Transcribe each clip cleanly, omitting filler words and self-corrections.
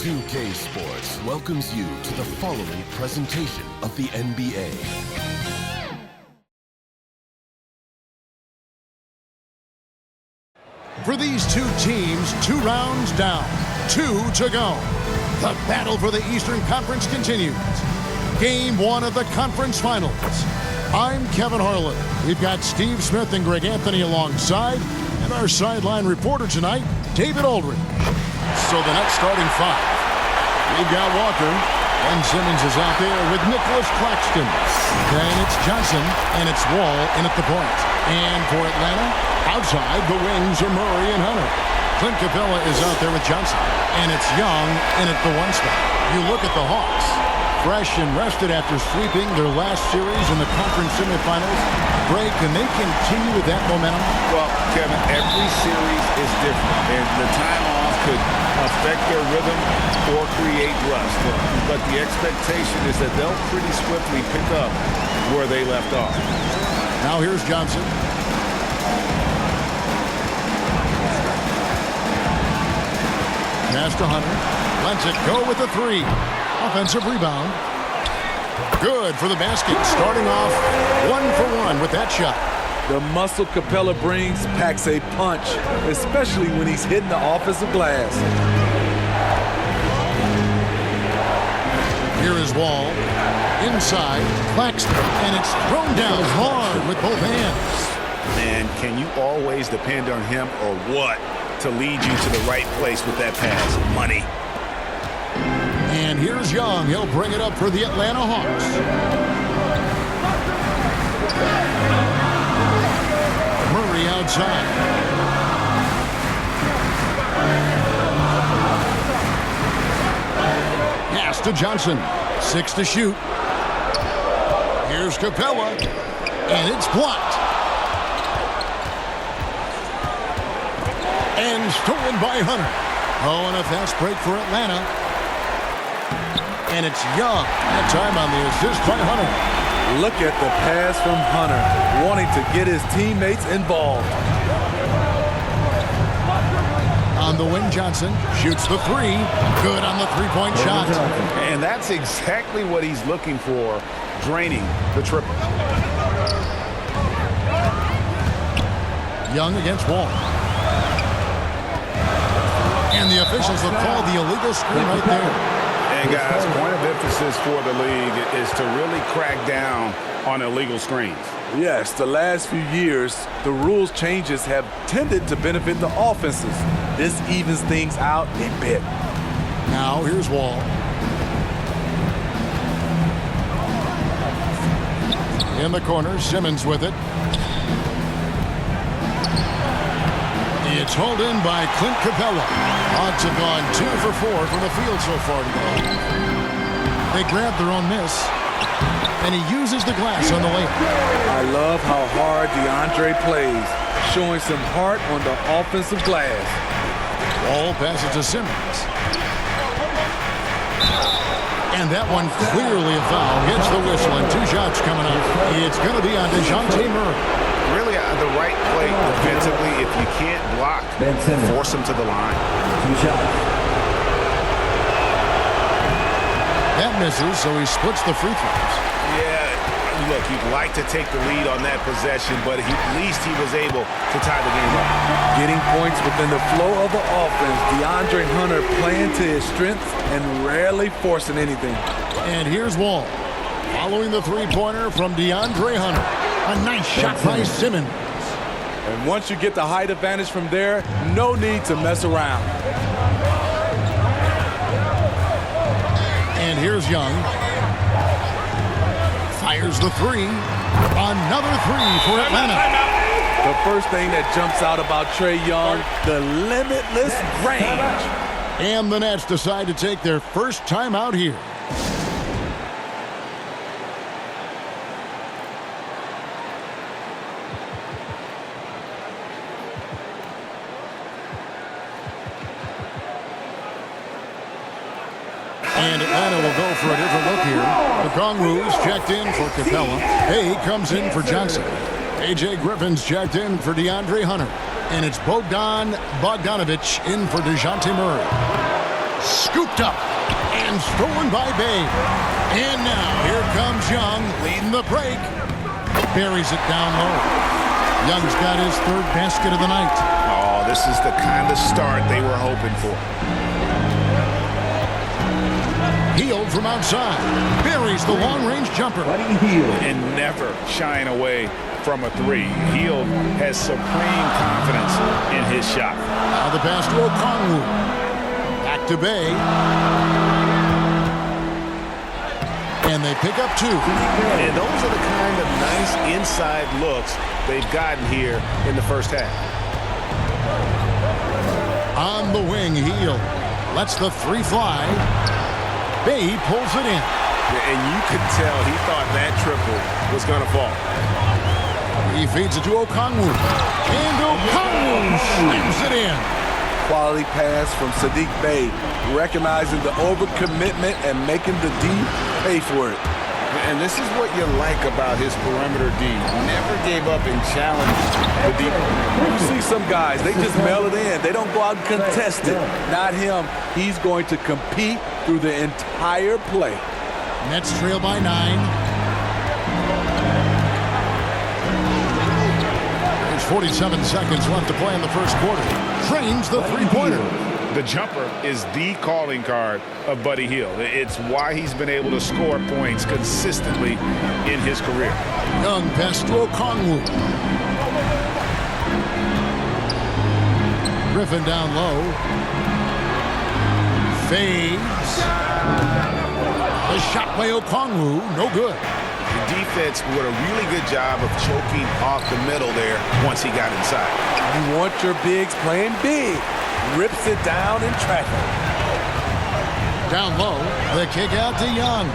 2K Sports welcomes you to the following presentation of the NBA. For these two teams, 2 rounds down, 2 to go. The battle for the Eastern Conference continues. Game 1 of the conference finals. I'm Kevin Harlan. We've got Steve Smith and Greg Anthony alongside, and our sideline reporter tonight, David Aldridge. So the next starting 5. We've got Walker, and Simmons is out there with Nicholas Claxton. Then it's Johnson, and it's Wall in at the point. And for Atlanta, outside the wings are Murray and Hunter. Clint Capella is out there with Johnson, and it's Young in at the 1 spot. You look at the Hawks, fresh and rested after sweeping their last series in the conference semifinals. Greg, can they continue with that momentum? Well, Kevin, every series is different, and the time off could affect their rhythm or create rust. But the expectation is that they'll pretty swiftly pick up where they left off. Now here's Johnson. Pass to Hunter. Lets it go with the 3. Offensive rebound. Good for the basket. Starting off 1 for 1 with that shot. The muscle Capella brings packs a punch, especially when he's hitting the offensive glass. Here is Wall. Inside, Claxton, and it's thrown down hard with both hands. Man, can you always depend on him or what to lead you to the right place with that pass? Money. And here's Young. He'll bring it up for the Atlanta Hawks. Murray outside. Pass to Johnson. 6 to shoot. Here's Capella. And it's blocked. And stolen by Hunter. Oh, and a fast break for Atlanta. And it's Young. That time on the assist by Hunter. Look at the pass from Hunter, wanting to get his teammates involved. On the wing, Johnson shoots the 3. Good on the three-point shot. And that's exactly what he's looking for, draining the triple. Young against Wall. And the officials have called the illegal screen right there. And guys, point of emphasis for the league is to really crack down on illegal screens. Yes, the last few years, the rules changes have tended to benefit the offenses. This evens things out a bit. Now here's Wall. In the corner, Simmons with it. It's hauled in by Clint Capella. Hawks have gone 2 for 4 from the field so far today. They grab their own miss, and he uses the glass on the layup. I love how hard DeAndre plays, showing some heart on the offensive glass. Wall passes to Simmons. And that one clearly a foul. Hits the whistle, and 2 shots coming up. It's going to be on DeJounte Murray. Really the right play defensively. If you can't block, force him to the line. 2 shots. That misses, so he splits the free throws. Yeah, look, you'd like to take the lead on that possession, but at least he was able to tie the game up. Getting points within the flow of the offense, DeAndre Hunter playing to his strengths and rarely forcing anything. And here's Wall. Following the three-pointer from DeAndre Hunter. A nice shot by Simmons. And once you get the height advantage from there, no need to mess around. And here's Young. Fires the 3. Another 3 for Atlanta. The first thing that jumps out about Trae Young, the limitless range. And the Nets decide to take their first time out here. And Atlanta will go for a different look here. The Congaroos checked in for Capella. Hay comes in for Johnson. A.J. Griffin's checked in for DeAndre Hunter. And it's Bogdan Bogdanovic in for DeJounte Murray. Scooped up and stolen by Bay. And now here comes Young leading the break. Buries it down low. Young's got his third basket of the night. Oh, this is the kind of start they were hoping for. Hield from outside. Buries the long-range jumper. And never shying away from a three. Hield has supreme confidence in his shot. Now the pass to Okongwu. Back to Bay. And they pick up two. And those are the kind of nice inside looks they've gotten here in the first half. On the wing, Hield lets the three fly. Bay pulls it in. And you could tell he thought that triple was going to fall. He feeds it to Okongwu. And Okongwu slams it in. Quality pass from Saddiq Bey, recognizing the overcommitment and making the D pay for it. And this is what you like about his perimeter D. Never gave up and challenged the deep. You see some guys, they just mail it in. They don't go out and contest it. Not him. He's going to compete through the entire play. Nets trail by 9. There's 47 seconds left to play in the first quarter. Trains the three-pointer. The jumper is the calling card of Buddy Hield. It's why he's been able to score points consistently in his career. Young pass to Okongwu. Griffin down low. Fades. The shot by Okongwu, no good. The defense did a really good job of choking off the middle there once he got inside. You want your bigs playing big. Rips it down in traffic. Down low, the kick out to Young.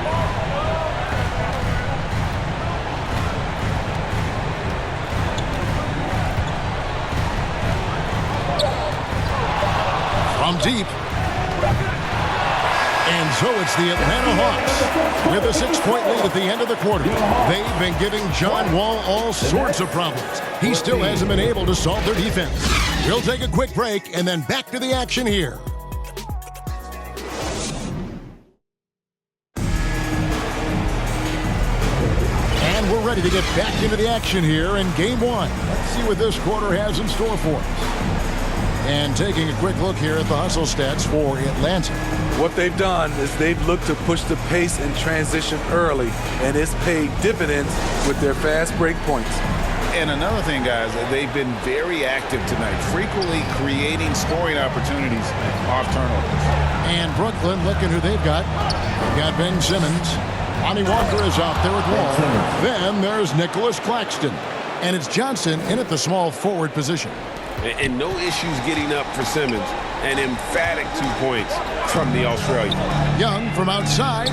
From deep. And so it's the Atlanta Hawks with a 6-point lead at the end of the quarter. They've been giving John Wall all sorts of problems. He still hasn't been able to solve their defense. We'll take a quick break and then back to the action here. And we're ready to get back into the action here in Game 1. Let's see what this quarter has in store for us. And taking a quick look here at the hustle stats for Atlanta. What they've done is they've looked to push the pace and transition early, and it's paid dividends with their fast break points. And another thing, guys, they've been very active tonight, frequently creating scoring opportunities off turnovers. And Brooklyn, looking who they've got. They've got Ben Simmons. Lonnie Walker is out there with Wall. Then there's Nicholas Claxton. And it's Johnson in at the small forward position. And no issues getting up for Simmons. An emphatic 2 points from the Australian. Young from outside.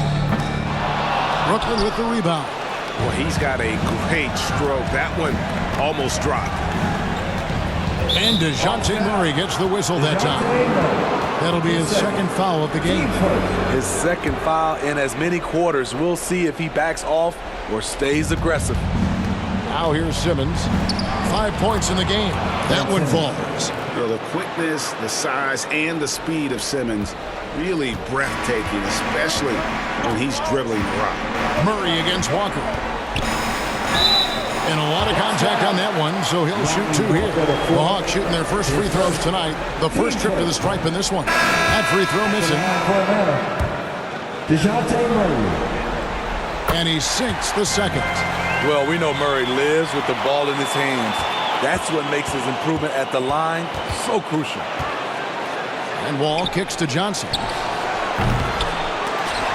Brooklyn with the rebound. Well, he's got a great stroke. That one almost dropped. And DeJounte Murray gets the whistle that time. That'll be his second foul of the game. His second foul in as many quarters. We'll see if he backs off or stays aggressive. Now here's Simmons. 5 points in the game. That one falls. You know, the quickness, the size, and the speed of Simmons really breathtaking, especially when he's dribbling the rock. Murray against Walker. And a lot of contact on that one, so he'll shoot 2 here. The Hawks shooting their first free throws tonight. The first trip to the stripe in this one. That free throw missing. DeJounte Murray. And he sinks the second. Well, we know Murray lives with the ball in his hands. That's what makes his improvement at the line so crucial. And Wall kicks to Johnson.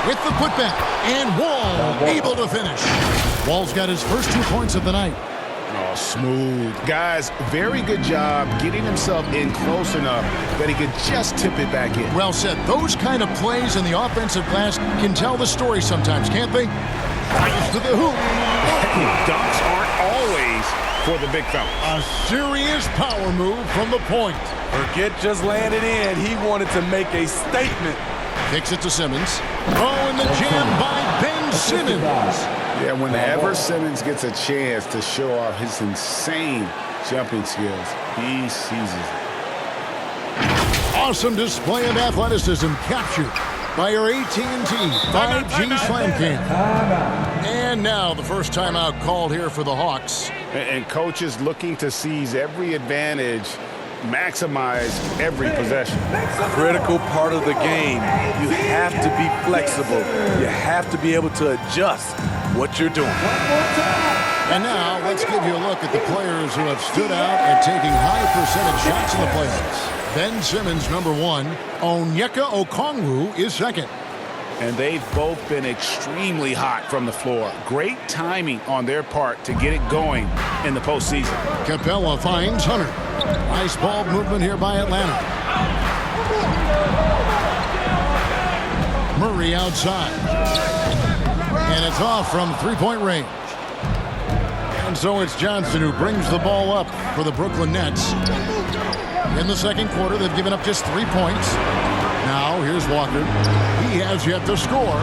With the putback. And Wall able to finish. Wall's got his first 2 points of the night. Oh, smooth. Guys, very good job getting himself in close enough that he could just tip it back in. Well said. Those kind of plays in the offensive glass can tell the story sometimes, can't they? Fires to the hoop. Dunks aren't always for the big fella. A serious power move from the point. Forget just laying it in. He wanted to make a statement. Kicks it to Simmons. Oh, and the jam by Ben Simmons. Yeah, whenever Simmons gets a chance to show off his insane jumping skills, he seizes it. Awesome display of athleticism captured by our AT&T 5G Slam Cam. And now the first timeout called here for the Hawks. And coaches looking to seize every advantage, maximize every possession. Critical part of the game. You have to be flexible. You have to be able to adjust what you're doing. And now let's give you a look at the players who have stood out and taking high percentage shots in the playoffs. Ben Simmons, number 1. Onyeka Okongwu is second. And they've both been extremely hot from the floor. Great timing on their part to get it going in the postseason. Capella finds Hunter. Nice ball movement here by Atlanta. Murray outside. And it's off from three-point range. And so it's Johnson who brings the ball up for the Brooklyn Nets. In the second quarter, they've given up just 3 points. Now, here's Walker. He has yet to score.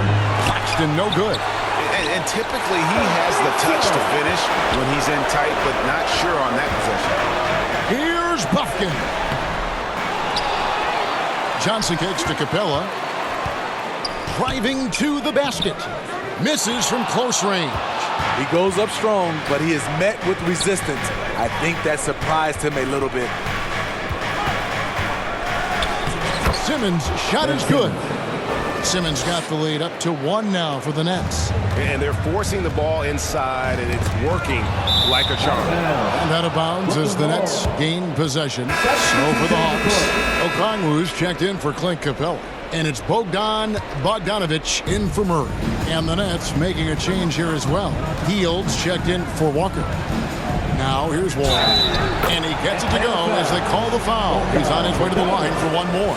Claxton, no good. And typically, he has the touch to finish when he's in tight, but not sure on that possession. Here's Buffkin. Johnson kicks to Capella. Driving to the basket. Misses from close range. He goes up strong, but he is met with resistance. I think that surprised him a little bit. Simmons' shot is good. Simmons got the lead up to 1 now for the Nets. And they're forcing the ball inside, and it's working like a charm. And out of bounds as the Nets gain possession. So for the Hawks, Okongwu's checked in for Clint Capella. And it's Bogdan Bogdanovic in for Murray. And the Nets making a change here as well. Fields checked in for Walker. Now here's Wall. And he gets it to go as they call the foul. He's on his way to the line for one more.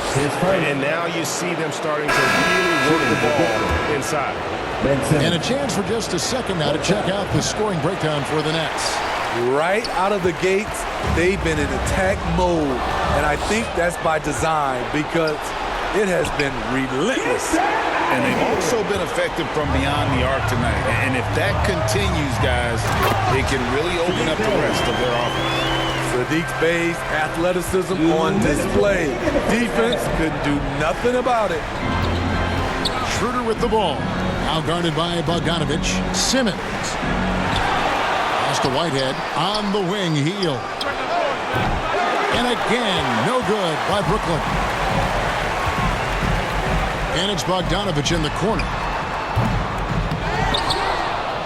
And now you see them starting to really work the ball inside. And a chance for just a second now to check out the scoring breakdown for the Nets. Right out of the gates, they've been in attack mode. And I think that's by design because it has been relentless. And they've also been effective from beyond the arc tonight. And if that continues, guys, they can really open up the rest of their offense. Saddiq Bey's athleticism on display. Defense couldn't do nothing about it. Schroeder with the ball. Now guarded by Bogdanovic. Simmons. Pass to Whitehead. On the wing, Hield. And again, no good by Brooklyn. And it's Bogdanovic in the corner.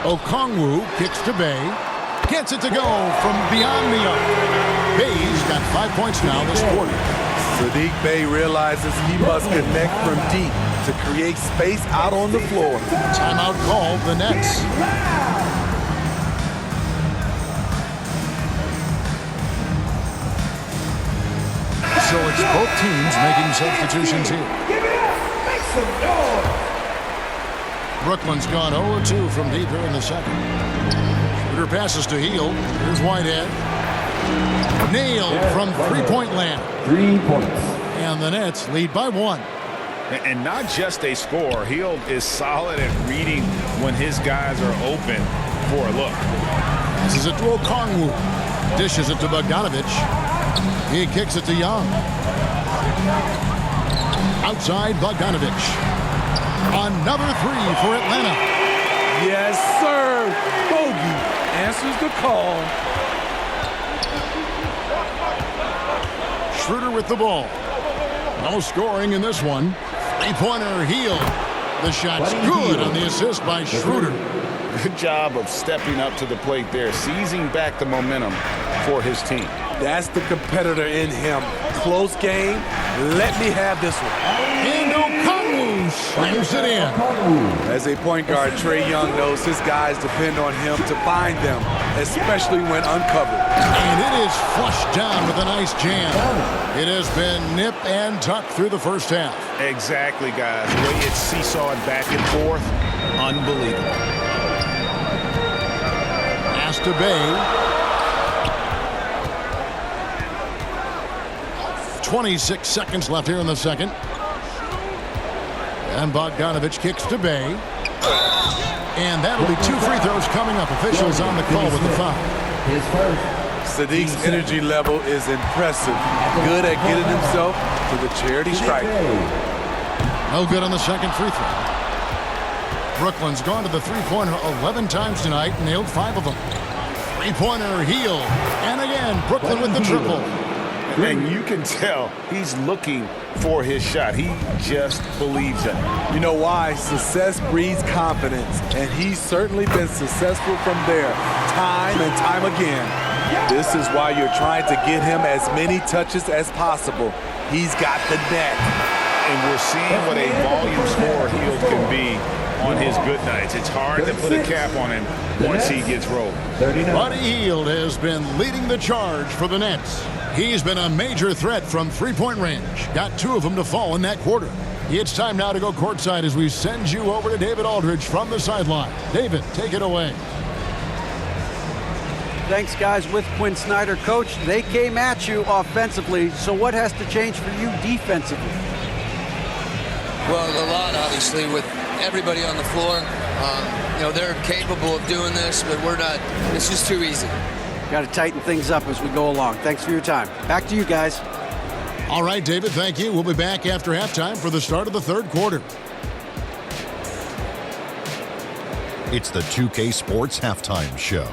Okongwu kicks to Bey. Gets it to go from beyond the arc. Bey's got 5 points now this quarter. Saddiq Bey realizes he must connect from deep to create space out on the floor. Timeout called the Nets. So it's both teams making substitutions here. Brooklyn's gone 0-2 from deep here in the second. Schroeder passes to Hield. Here's Whitehead. Nailed from three-point land. 3 points. And the Nets lead by 1. And not just a score. Hield is solid at reading when his guys are open for a look. This is it to Okongwu. Dishes it to Bogdanovic. He kicks it to Young. Outside Bogdanovic. Another 3 for Atlanta. Yes, sir. Bogey answers the call. Schroeder with the ball. No scoring in this one. Three-pointer, Hield. The shot's good on the assist by Schroeder. Good job of stepping up to the plate there, seizing back the momentum for his team. That's the competitor in him. Close game. Let me have this one. And Okongwu slams it in. As a point guard, Trae Young knows his guys depend on him to find them, especially when uncovered. And it is flushed down with a nice jam. It has been nip and tuck through the first half. Exactly, guys. The way it's seesawed back and forth, unbelievable. Pass to Bey. 26 seconds left here in the second. And Bogdanovic kicks to Bey. And that'll be 2 free throws coming up. Officials on the call with the foul. Saddiq's energy level is impressive. Good at getting himself to the charity stripe. No good on the second free throw. Brooklyn's gone to the three-pointer 11 times tonight and nailed 5 of them. Three-pointer, Heel. And again, Brooklyn with the triple. And you can tell he's looking for his shot. He just believes it. You know why? Success breeds confidence, and he's certainly been successful from there time and time again. This is why you're trying to get him as many touches as possible. He's got the net. And we're seeing what a volume scorer Hield can be on his good nights. It's hard to put a cap on him once he gets rolled. Buddy Hield has been leading the charge for the Nets. He's been a major threat from three-point range. Got 2 of them to fall in that quarter. It's time now to go courtside as we send you over to David Aldridge from the sideline. David, take it away. Thanks, guys. With Quinn Snyder, Coach, they came at you offensively, so what has to change for you defensively? Well, a lot, obviously, with everybody on the floor. They're capable of doing this, but we're not. It's just too easy. Got to tighten things up as we go along. Thanks for your time. Back to you guys. All right, David, thank you. We'll be back after halftime for the start of the third quarter. It's the 2K Sports Halftime Show.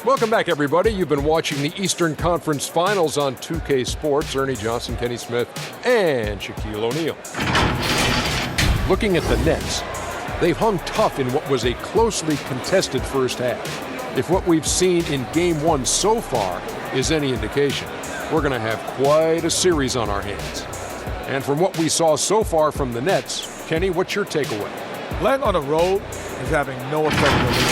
Welcome back, everybody. You've been watching the Eastern Conference Finals on 2K Sports. Ernie Johnson, Kenny Smith, and Shaquille O'Neal. Looking at the Nets, they've hung tough in what was a closely contested first half. If what we've seen in Game 1 so far is any indication, we're going to have quite a series on our hands. And from what we saw so far from the Nets, Kenny, what's your takeaway? Playing on the road is having no effect on the league.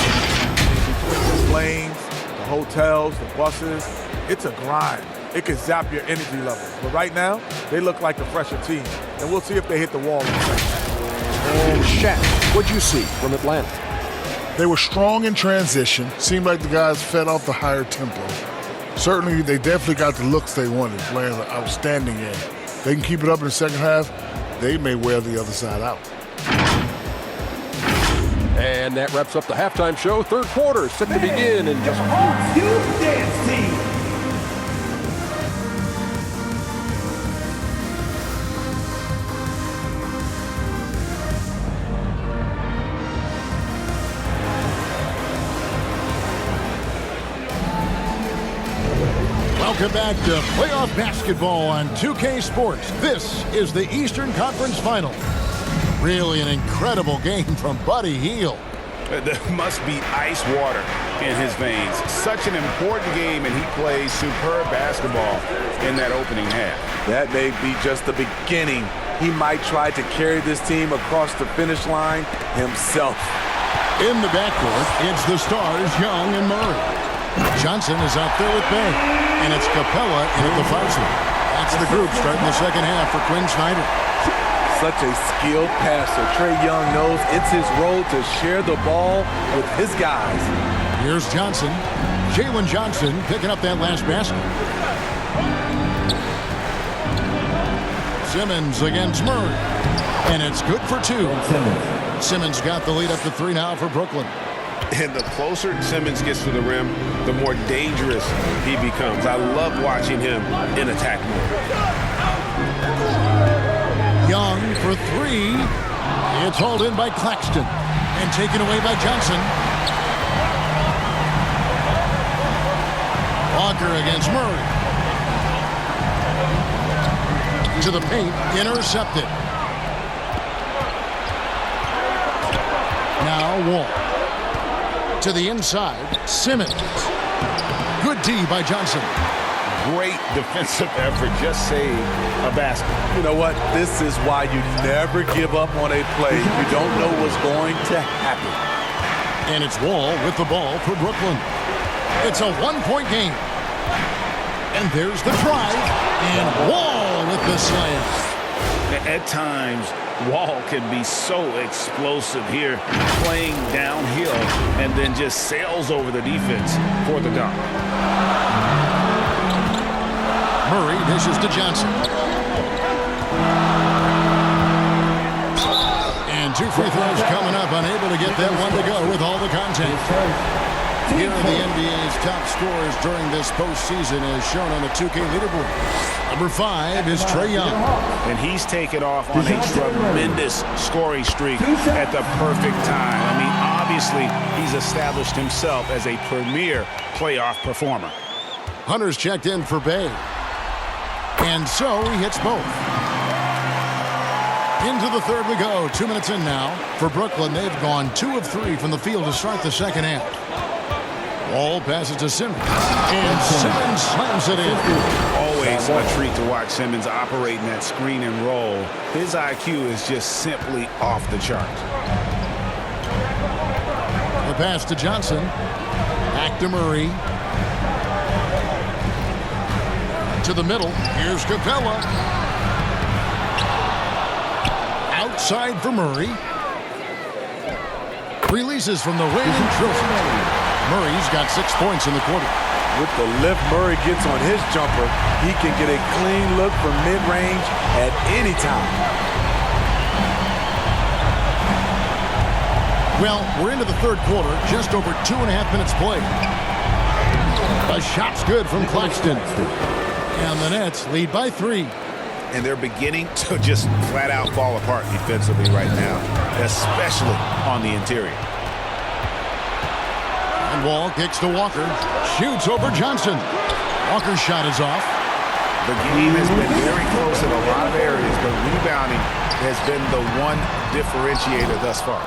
Between the lanes, the hotels, the buses, it's a grind. It can zap your energy levels. But right now, they look like the fresher team. And we'll see if they hit the wall in the second half. And Shaq, what'd you see from Atlanta? They were strong in transition. Seemed like the guys fed off the higher tempo. Certainly, they definitely got the looks they wanted, playing an outstanding game. They can keep it up in the second half, they may wear the other side out. And that wraps up the halftime show. Third quarter set to begin in just a few. Welcome back to playoff basketball on 2K Sports. This is the Eastern Conference Final. Really an incredible game from Buddy Hield. There must be ice water in his veins. Such an important game, and he plays superb basketball in that opening half. That may be just the beginning. He might try to carry this team across the finish line himself. In the backcourt, it's the stars, Young and Murray. Johnson is out there with Bay, and it's Capella in at the 5 slot. That's the group starting the second half for Quinn Snyder. Such a skilled passer. Trae Young knows it's his role to share the ball with his guys. Here's Johnson. Jalen Johnson picking up that last basket. Simmons against Murray, and it's good for 2. Simmons got the lead up to 3 now for Brooklyn. And the closer Simmons gets to the rim, the more dangerous he becomes. I love watching him in attack mode. Young for 3. It's hauled in by Claxton and taken away by Johnson. Walker against Murray. To the paint, intercepted. Now Wall. To the inside, Simmons. Good D by Johnson. Great defensive effort, just saved a basket. You know what? This is why you never give up on a play. You don't know what's going to happen. And it's Wall with the ball for Brooklyn. It's a 1-point game. And there's the drive. And Wall with the slam. At times, Wall can be so explosive here, playing downhill, and then just sails over the defense for the dunk. Murray dishes to Johnson. And 2 free throws coming up, unable to get that one to go with all the contact. Here are the NBA's top scorers during this postseason as shown on the 2K leaderboard. Number 5 is Trae Young. And he's taken off on a tremendous scoring streak at the perfect time. I mean, obviously, he's established himself as a premier playoff performer. Hunter's checked in for Bay. And so he hits both. Into the third we go. 2 minutes in now. For Brooklyn, they've gone 2 of 3 from the field to start the second half. Wall passes to Simmons. And Simmons slams it in. Always a treat to watch Simmons operate in that screen and roll. His IQ is just simply off the charts. The pass to Johnson. Back to Murray. To the middle. Here's Capella. Outside for Murray. Releases from the wing and drills it. Murray's got 6 points in the quarter. With the lift Murray gets on his jumper, he can get a clean look from mid-range at any time. Well, we're into the third quarter, just over 2.5 minutes played. A shot's good from Claxton. And the Nets lead by 3. And they're beginning to just flat out fall apart defensively right now, especially on the interior. And Wall kicks to Walker. Shoots over Johnson. Walker's shot is off. The game has been very close in a lot of areas, but rebounding has been the one differentiator thus far.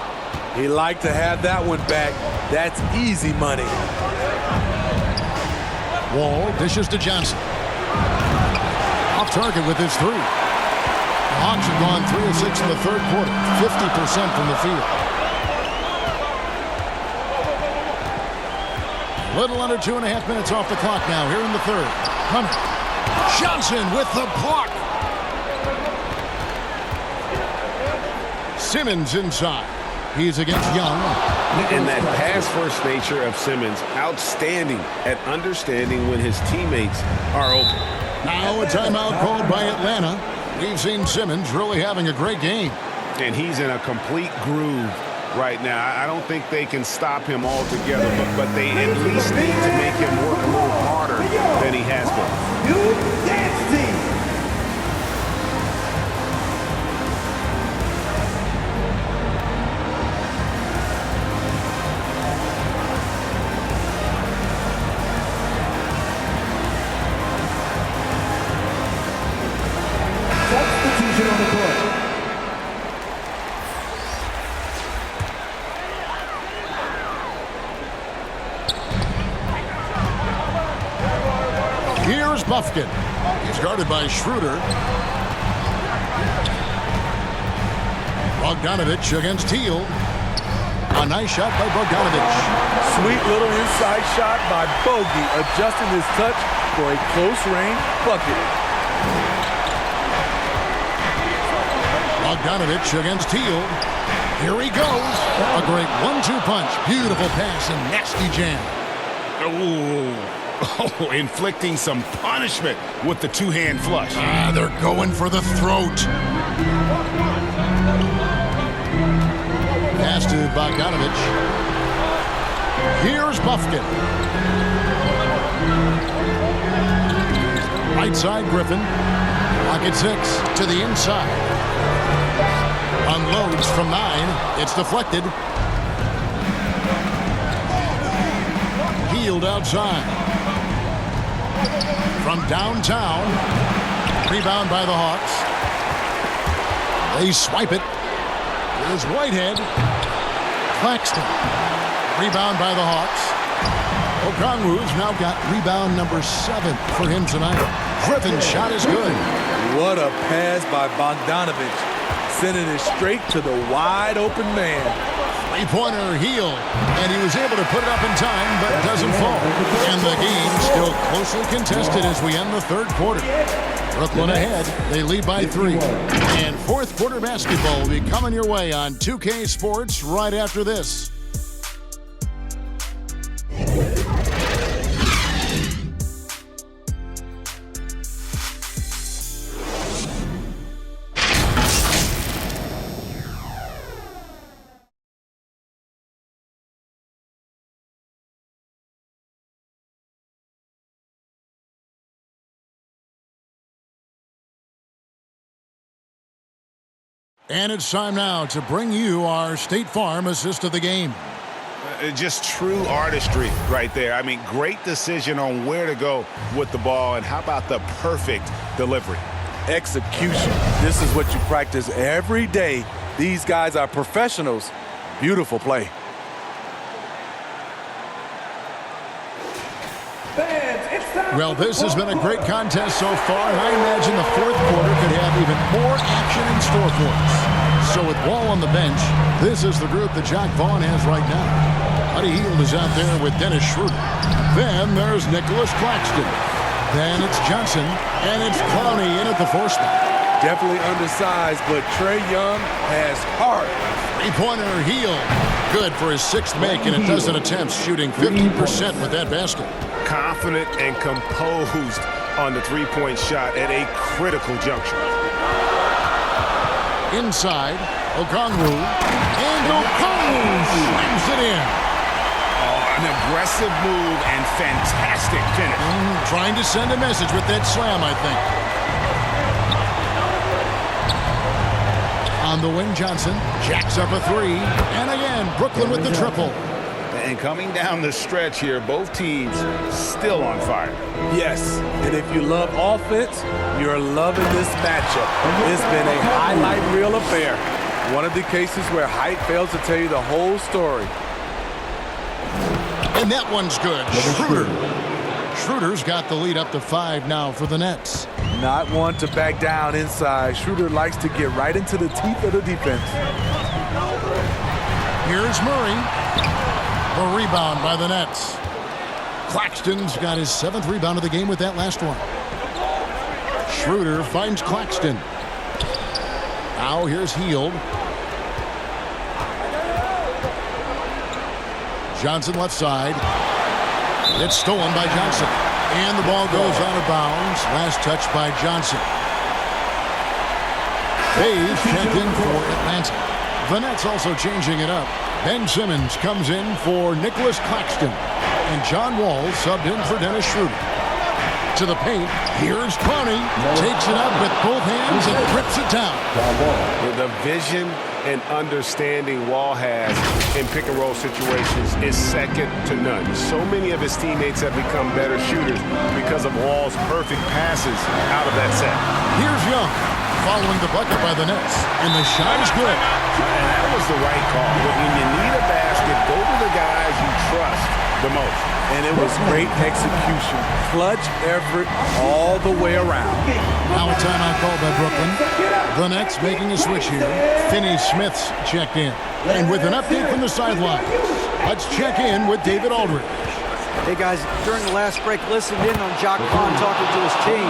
He liked to have that one back. That's easy money. Wall dishes to Johnson. Off target with his 3. The Hawks have gone 3 of 6 in the third quarter. 50% from the field. Little under 2.5 minutes off the clock now here in the third. Hunter. Johnson with the block. Simmons inside. He's against Young. And that pass-first nature of Simmons, outstanding at understanding when his teammates are open. Now a timeout called by Atlanta. We've seen Simmons really having a great game. And he's in a complete groove right now. I don't think they can stop him altogether, but they at least need to make him work a little harder than he has been. Substitution on the court. Here's Bufkin. He's guarded by Schroeder. Bogdanovich against Teal. A nice shot by Bogdanovich. Sweet little inside shot by Bogey, adjusting his touch for a close-range bucket. Bogdanovich against Teal. Here he goes. A great 1-2 punch. Beautiful pass and nasty jam. Oh, inflicting some punishment with the two-hand flush. They're going for the throat. Pass to Bogdanovich. Here's Bufkin. Right side, Griffin. Pocket 6 to the inside. Unloads from 9. It's deflected. Healed outside. From downtown. Rebound by the Hawks. They swipe it. Here's Whitehead. Claxton. Rebound by the Hawks. Okongwu's now got rebound number 7 for him tonight. Griffin's shot is good. What a pass by Bogdanovich. Sending it straight to the wide open man. Three-pointer heel. And he was able to put it up in time, but doesn't fall. And the game still closely contested as we end the third quarter. Brooklyn ahead. They lead by 3. And fourth quarter basketball will be coming your way on 2K Sports right after this. And it's time now to bring you our State Farm assist of the game. Just true artistry right there. I mean, great decision on where to go with the ball, and how about the perfect delivery? Execution. This is what you practice every day. These guys are professionals. Beautiful play. Well, this has been a great contest so far, and I imagine the fourth quarter could have even more action in store for us. So with Wall on the bench, this is the group that Jacque Vaughn has right now. Buddy Hield is out there with Dennis Schroeder. Then there's Nicholas Claxton. Then it's Johnson, and it's Clowney in at the 4 spot. Definitely undersized, but Trae Young has heart. Three-pointer Hield. Good for his 6th make in a dozen attempts, shooting 50% with that basket. Confident and composed on the three-point shot at a critical juncture. Inside, Okongwu, and Okongwu slams it in. Oh, an aggressive move and fantastic finish. Trying to send a message with that slam, I think. On the wing, Johnson jacks up a 3, and again, Brooklyn with the triple. And coming down the stretch here, both teams still on fire. Yes, and if you love offense, you're loving this matchup. It's been a highlight reel affair. One of the cases where height fails to tell you the whole story. And that one's good. Schroeder. Schroeder's got the lead up to 5 now for the Nets. Not one to back down inside. Schroeder likes to get right into the teeth of the defense. Here's Murray. The rebound by the Nets. Claxton's got his 7th rebound of the game with that last one. Schroeder finds Claxton. Now here's Hield. Johnson left side. It's stolen by Johnson. And the ball goes out of bounds. Last touch by Johnson. Hayes checked in for Atlanta. The Nets also changing it up. Ben Simmons comes in for Nicholas Claxton. And John Wall subbed in for Dennis Schroeder. To the paint. Here's Clowney. Takes it up with both hands and rips it down. The vision and understanding Wall has in pick-and-roll situations is second to none. So many of his teammates have become better shooters because of Wall's perfect passes out of that set. Here's Young following the bucket by the Nets, and the shot is good. And that was the right call. When you need a basket, go to the guys you trust the most. And it was great execution. Clutch effort all the way around. Now a timeout called by Brooklyn. The Nets making a switch here. Finney Smith's checked in. And with an update from the sidelines, let's check in with David Aldridge. Hey guys, during the last break, listened in on Jacque Vaughn talking to his team.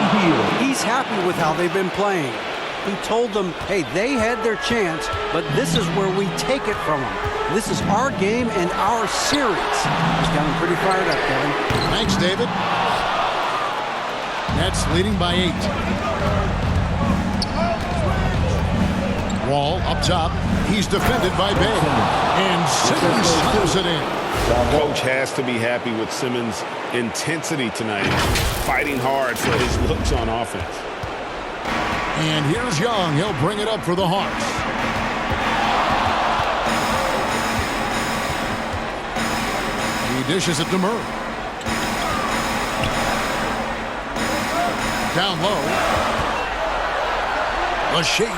He's happy with how they've been playing. He told them, hey, they had their chance, but this is where we take it from them. This is our game and our series. He's got him pretty fired up, Kevin. Thanks, David. Nets leading by 8. Wall up top. He's defended by Bay. And Simmons slams it in. Coach has to be happy with Simmons' intensity tonight, fighting hard for his looks on offense. And here's Young. He'll bring it up for the Hawks. He dishes it to Murray. Down low. A shake.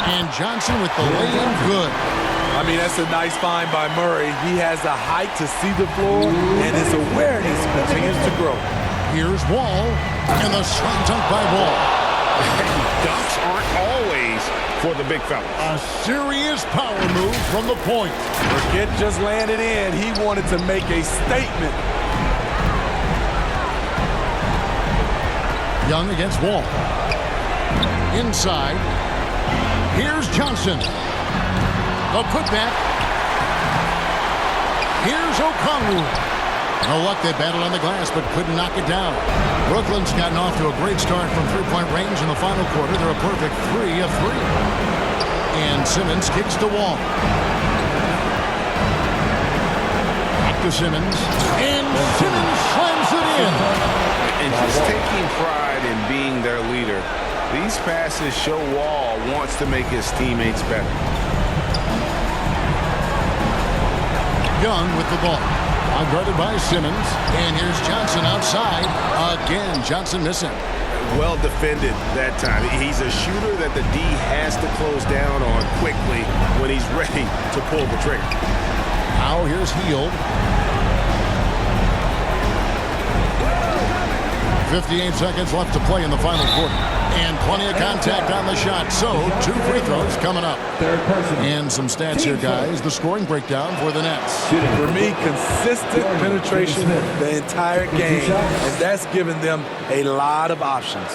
And Johnson with the lay-in good. I mean, that's a nice find by Murray. He has the height to see the floor, and his awareness continues to grow. Here's Wall, and the slam dunk by Wall. Dunks aren't always for the big fellas. A serious power move from the point. Forget just landed in. He wanted to make a statement. Young against Wall. Inside. Here's Johnson. The putback. Here's Okongwu. No luck, they battled on the glass, but couldn't knock it down. Brooklyn's gotten off to a great start from three-point range in the final quarter. They're a perfect 3 of 3. And Simmons kicks to Wall. Back to Simmons. And Simmons slams it in. And just taking pride in being their leader These passes show Wall wants to make his teammates better. Young with the ball. Guarded by Simmons. And here's Johnson outside. Again, Johnson missing. Well defended that time. He's a shooter that the D has to close down on quickly when he's ready to pull the trigger. Now here's Hield. 58 seconds left to play in the final quarter. And plenty of contact on the shot. So, 2 free throws coming up. And some stats here, guys. The scoring breakdown for the Nets. For me, consistent penetration the entire game. And that's given them a lot of options.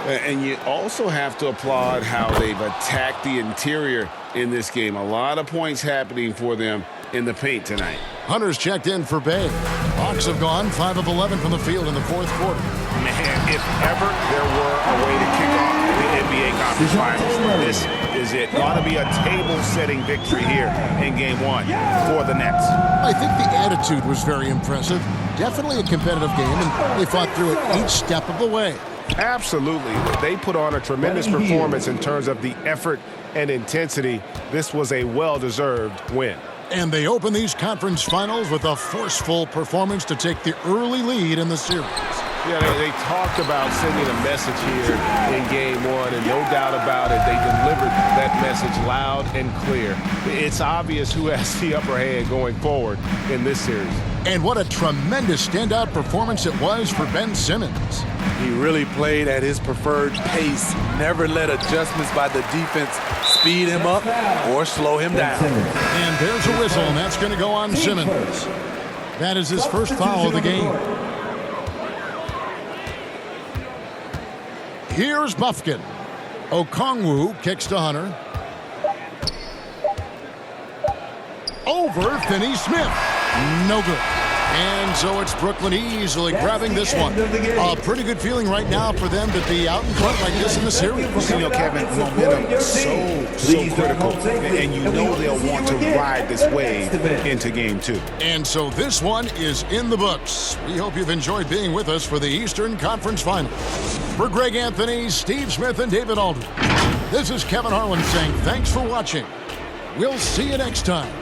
And you also have to applaud how they've attacked the interior in this game. A lot of points happening for them in the paint tonight. Hunter's checked in for Bay. Hawks have gone 5 of 11 from the field in the fourth quarter. Man, if ever there were a way to kick off the NBA Conference Finals, this is it. Ought to be a table-setting victory here in Game 1 for the Nets. I think the attitude was very impressive. Definitely a competitive game, and they fought through it each step of the way. Absolutely. They put on a tremendous performance in terms of the effort and intensity. This was a well-deserved win. And they open these conference finals with a forceful performance to take the early lead in the series. Yeah, they talked about sending a message here in Game 1, and no doubt about it, they delivered that message loud and clear. It's obvious who has the upper hand going forward in this series. And what a tremendous standout performance it was for Ben Simmons. He really played at his preferred pace, never let adjustments by the defense speed him up or slow him down. And there's a whistle, and that's going to go on Simmons. That is his first foul of the game. Here's Bufkin. Okongwu kicks to Hunter. Over Finney-Smith. No good. And so it's Brooklyn easily grabbing this one. A pretty good feeling right now for them to be out in front like this in the series. You know, Kevin, momentum so critical. And you know they'll want to ride this wave into Game 2. And so this one is in the books. We hope you've enjoyed being with us for the Eastern Conference Finals. For Greg Anthony, Steve Smith, and David Aldridge, this is Kevin Harlan saying thanks for watching. We'll see you next time.